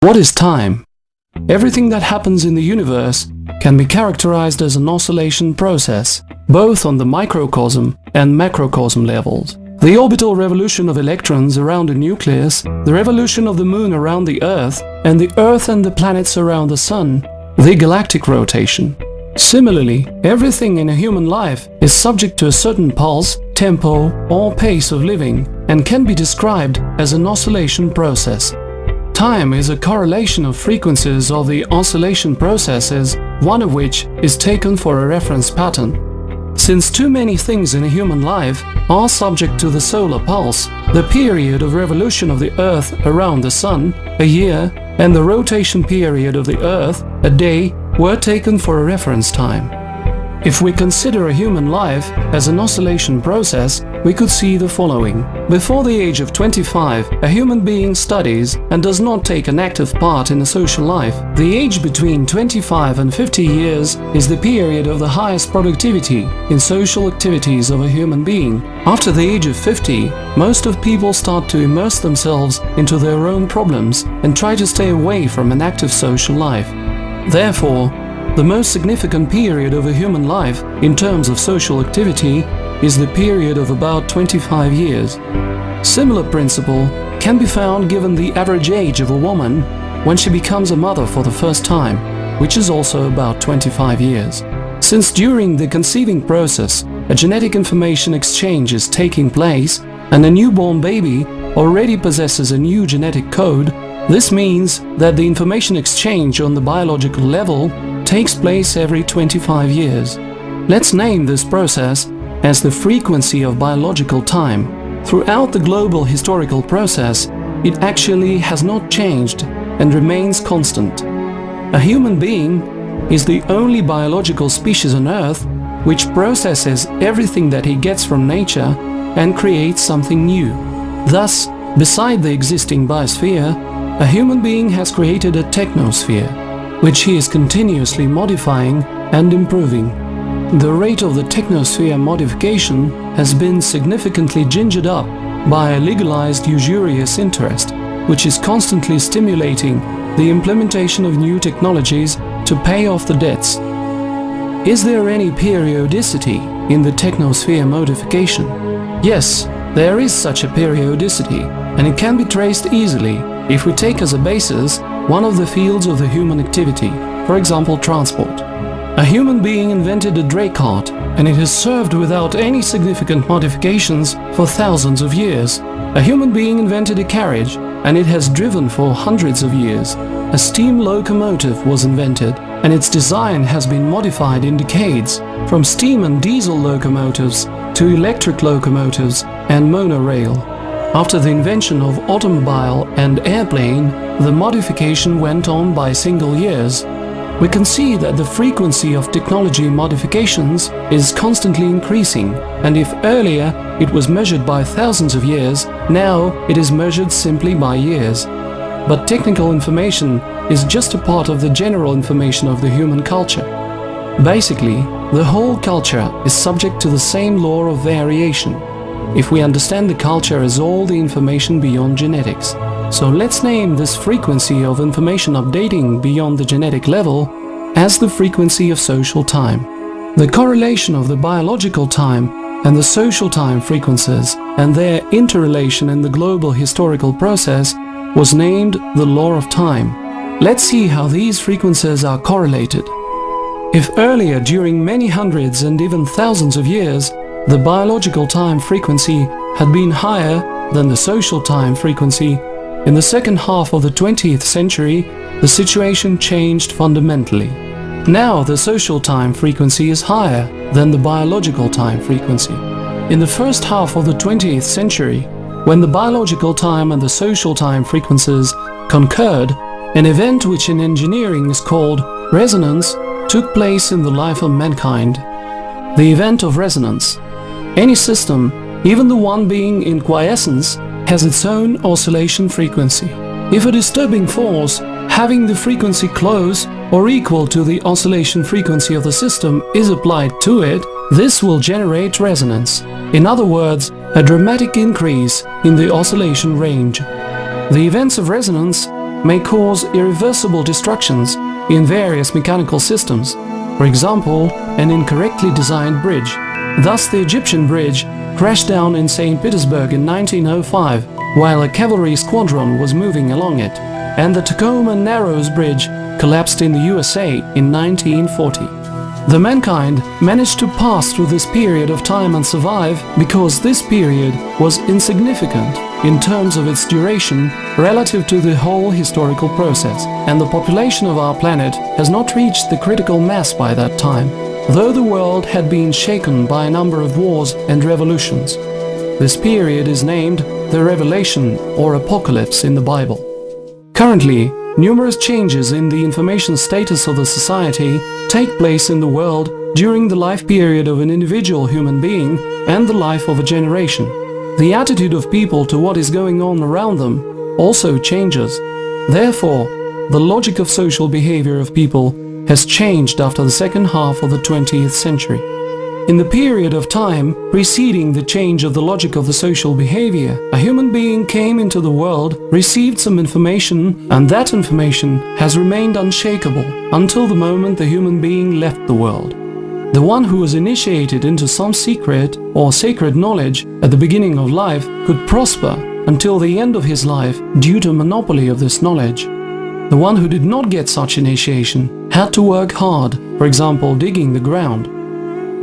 What is time? Everything that happens in the universe can be characterized as an oscillation process, both on the microcosm and macrocosm levels. The orbital revolution of electrons around a nucleus, the revolution of the Moon around the Earth, and the Earth and the planets around the Sun, the galactic rotation. Similarly, everything in a human life is subject to a certain pulse, tempo, or pace of living, and can be described as an oscillation process. Time is a correlation of frequencies of the oscillation processes, one of which is taken for a reference pattern. Since too many things in a human life are subject to the solar pulse, the period of revolution of the Earth around the Sun, a year, and the rotation period of the Earth, a day, were taken for a reference time. If we consider a human life as an oscillation process, we could see the following. Before the age of 25, a human being studies and does not take an active part in a social life. The age between 25 and 50 years is the period of the highest productivity in social activities of a human being. After the age of 50, most of people start to immerse themselves into their own problems and try to stay away from an active social life. Therefore, the most significant period of a human life in terms of social activity is the period of about 25 years. Similar principle can be found given the average age of a woman when she becomes a mother for the first time, which is also about 25 years. Since during the conceiving process a genetic information exchange is taking place and a newborn baby already possesses a new genetic code, this means that the information exchange on the biological level takes place every 25 years. Let's name this process as the frequency of biological time. Throughout the global historical process, it actually has not changed and remains constant. A human being is the only biological species on Earth which processes everything that he gets from nature and creates something new. Thus, beside the existing biosphere, a human being has created a technosphere, which he is continuously modifying and improving. The rate of the technosphere modification has been significantly gingered up by a legalized usurious interest, which is constantly stimulating the implementation of new technologies to pay off the debts. Is there any periodicity in the technosphere modification? Yes, there is such a periodicity, and it can be traced easily if we take as a basis one of the fields of the human activity, for example transport. A human being invented a dray cart, and it has served without any significant modifications for thousands of years. A human being invented a carriage, and it has driven for hundreds of years. A steam locomotive was invented, and its design has been modified in decades, from steam and diesel locomotives to electric locomotives and monorail. After the invention of automobile and airplane, the modification went on by single years. We can see that the frequency of technology modifications is constantly increasing, and if earlier it was measured by thousands of years, now it is measured simply by years. But technical information is just a part of the general information of the human culture. Basically, the whole culture is subject to the same law of variation, if we understand the culture as all the information beyond genetics. So let's name this frequency of information updating beyond the genetic level as the frequency of social time. The correlation of the biological time and the social time frequencies and their interrelation in the global historical process was named the law of time. Let's see how these frequencies are correlated. If earlier, during many hundreds and even thousands of years, the biological time frequency had been higher than the social time frequency, in the second half of the 20th century, the situation changed fundamentally. Now the social time frequency is higher than the biological time frequency. In the first half of the 20th century, when the biological time and the social time frequencies concurred, an event which in engineering is called resonance took place in the life of mankind. The event of resonance. Any system, even the one being in quiescence, has its own oscillation frequency. If a disturbing force having the frequency close or equal to the oscillation frequency of the system is applied to it, this will generate resonance. In other words, a dramatic increase in the oscillation range. The events of resonance may cause irreversible destructions in various mechanical systems, for example, an incorrectly designed bridge. Thus, the Egyptian bridge crashed down in St. Petersburg in 1905 while a cavalry squadron was moving along it, and the Tacoma Narrows Bridge collapsed in the USA in 1940. The mankind managed to pass through this period of time and survive because this period was insignificant in terms of its duration relative to the whole historical process, and the population of our planet has not reached the critical mass by that time, though the world had been shaken by a number of wars and revolutions. This period is named the Revelation or Apocalypse in the Bible. Currently, numerous changes in the information status of the society take place in the world during the life period of an individual human being and the life of a generation. The attitude of people to what is going on around them also changes. Therefore, the logic of social behavior of people has changed after the second half of the 20th century. In the period of time preceding the change of the logic of the social behavior, a human being came into the world, received some information, and that information has remained unshakable until the moment the human being left the world. The one who was initiated into some secret or sacred knowledge at the beginning of life could prosper until the end of his life due to monopoly of this knowledge. The one who did not get such initiation had to work hard, for example, digging the ground.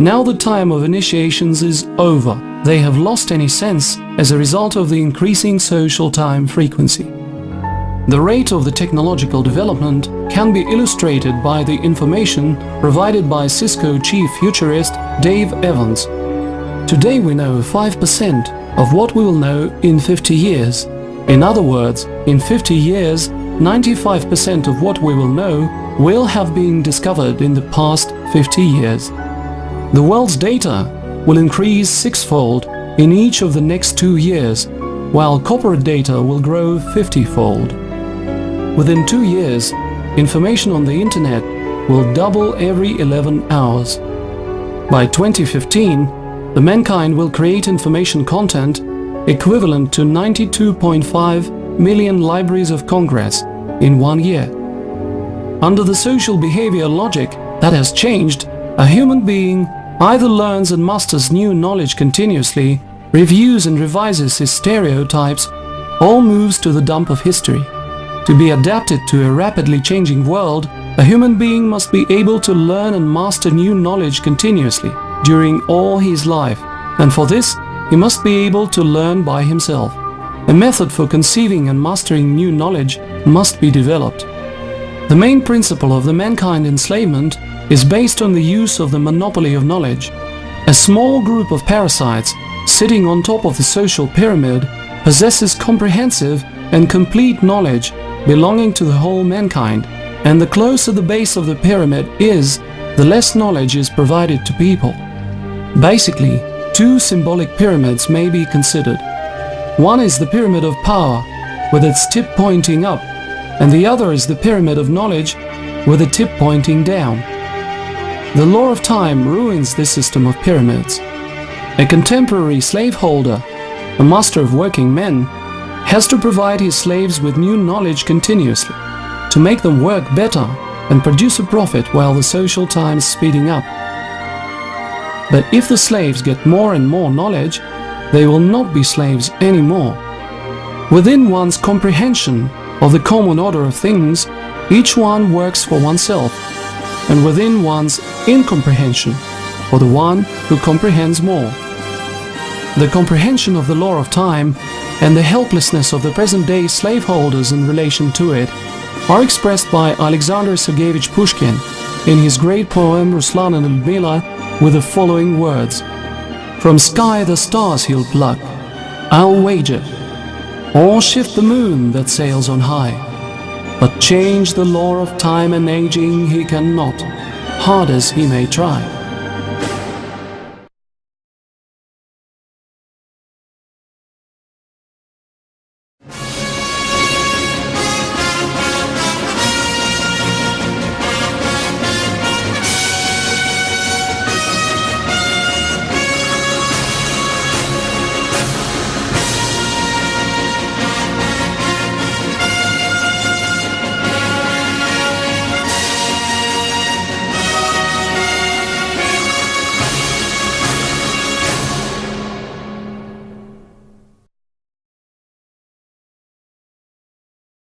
Now the time of initiations is over. They have lost any sense as a result of the increasing social time frequency. The rate of the technological development can be illustrated by the information provided by Cisco chief futurist Dave Evans. Today we know 5% of what we will know in 50 years. In other words, in 50 years, 95% of what we will know will have been discovered in the past 50 years. The world's data will increase sixfold in each of the next 2 years, while corporate data will grow 50-fold. Within 2 years, information on the internet will double every 11 hours. By 2015, the mankind will create information content equivalent to 92.5 million libraries of Congress in 1 year. Under the social behavior logic that has changed, a human being either learns and masters new knowledge continuously, reviews and revises his stereotypes, or moves to the dump of history. To be adapted to a rapidly changing world, a human being must be able to learn and master new knowledge continuously during all his life, and for this he must be able to learn by himself. A method for conceiving and mastering new knowledge must be developed. The main principle of the mankind enslavement is based on the use of the monopoly of knowledge. A small group of parasites sitting on top of the social pyramid possesses comprehensive and complete knowledge belonging to the whole mankind, and the closer the base of the pyramid is, the less knowledge is provided to people. Basically, two symbolic pyramids may be considered. One is the pyramid of power, with its tip pointing up, and the other is the pyramid of knowledge, with the tip pointing down. The law of time ruins this system of pyramids. A contemporary slaveholder, a master of working men, has to provide his slaves with new knowledge continuously, to make them work better and produce a profit while the social time is speeding up. But if the slaves get more and more knowledge, they will not be slaves anymore. Within one's comprehension of the common order of things, each one works for oneself, and within one's incomprehension for the one who comprehends more. The comprehension of the law of time and the helplessness of the present-day slaveholders in relation to it are expressed by Alexander Sergeyevich Pushkin in his great poem Ruslan and Ludmila with the following words: "From sky the stars he'll pluck, I'll wager, or shift the moon that sails on high. But change the law of time and aging he cannot, hard as he may try."